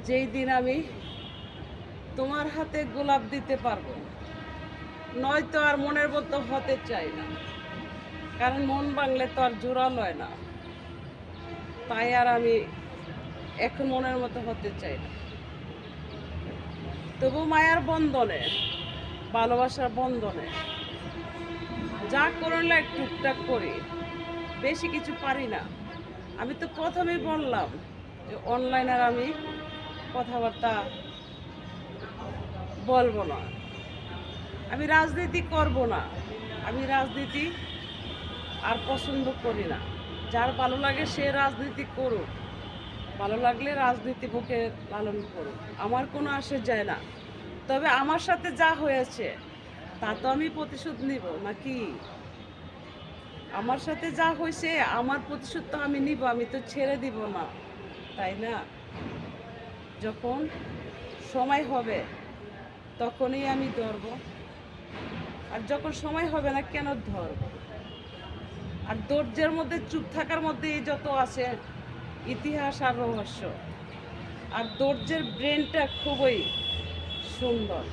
যেই দিন আমি তোমার হাতে গোলাপ দিতে পারবো, নয়তো আর মনের মতো হতে চাই না, কারণ মন ভাঙলে তো আর জোড়া লয় না। তাই আর আমি এখন মনের মতো হতে চাই না। তবু মায়ার বন্ধনে, ভালোবাসার বন্ধনে যা করলে টুকটাক করি, বেশি কিছু পারি না। আমি তো প্রথমেই বললাম যে অনলাইনে আমি কথাবার্তা বলবো না, আমি রাজনীতি করব না, আমি রাজনীতি আর পছন্দ করি না। যার ভালো লাগে সে রাজনীতি করুক, ভালো লাগলে রাজনীতি বুকে লালন করুক, আমার কোনো আসে যায় না। তবে আমার সাথে যা হয়েছে তা তো আমি প্রতিশোধ নিব নাকি? আমার সাথে যা হয়েছে আমার প্রতিশোধ তো আমি নিব, আমি তো ছেড়ে দিব না, তাই না? যখন সময় হবে তখনই আমি ধরব, আর যখন সময় হবে না কেন ধরব? আর ধৈর্যের মধ্যে, চুপ থাকার মধ্যে এই যত আছে ইতিহাস আর রহস্য। আর ধৈর্যের ব্রেনটা খুবই সুন্দর,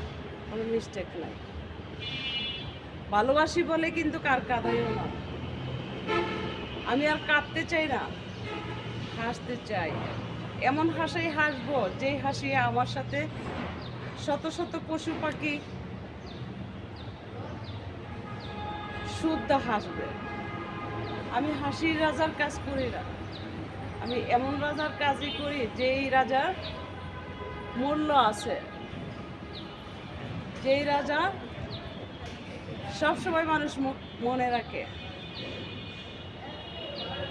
কোনো মিস্টেক নাই। ভালোবাসি বলে কিন্তু কার কাঁদাইও না। আমি আর কাঁদতে চাই না, হাসতে চাই। এমন হাসিই হাসবো যেই হাসি আমার সাথে শত শত পশু পাখি শুদ্ধ হাসবে। আমি হাসির রাজার কাজ করি না, আমি এমন রাজার কাজই করি যেই রাজার মূল্য আছে, যেই রাজা সবসময় মানুষ মনে রাখে।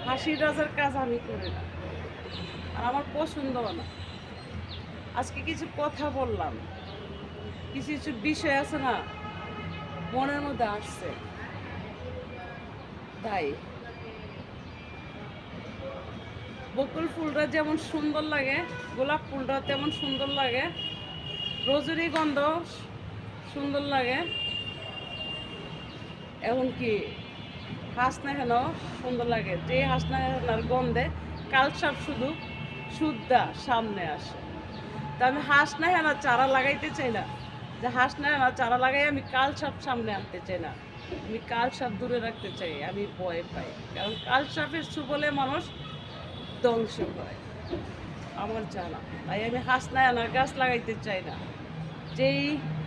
হাসির রাজার কাজ আমি করি না, আর আমার পছন্দও না। আজকে কিছু কথা বললাম, কিছু কিছু বিষয় আছে না মনের মধ্যে আসছে, তাই। বকুল ফুলটা যেমন সুন্দর লাগে, গোলাপ ফুলটা তেমন সুন্দর লাগে, রজনীগন্ধ সুন্দর লাগে, এমনকি হাসনা হেন সুন্দর লাগে। যে হাসনা হেনার গন্ধে কালসাপ শুধু শুদ্ধা সামনে আসে। তা আমি হাসনা হেনা চারা লাগাইতে চাই না, যে হাসনা হেনা চারা লাগাই আমি কালসাপ সামনে আনতে চাই না, আমি কালসাপ দূরে রাখতে চাই। আমি ভয় পাই, কারণ কালসাপের সুবলে মানুষ ধ্বংস হয়, আমার জানা। তাই আমি হাসনা হেনা গাছ লাগাইতে চাই না। যেই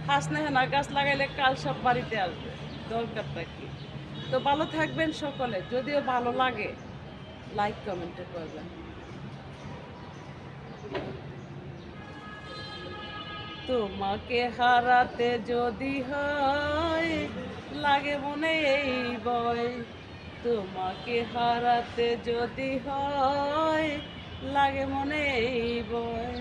হাসনা হেনা গাছ লাগাইলে কালসাপ বাড়িতে আসবে, দরকারটা কি? তো ভালো থাকবেন সকলে, যদিও ভালো লাগে লাইক কমেন্টে করবেন। তোমাকে হারাতে যদি হয় লাগে মনে এই বয়, তোমাকে হারাতে যদি হয় লাগে মনে এই বয়।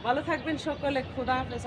ভালো থাকবেন সকলে, খোদা হাফেজ।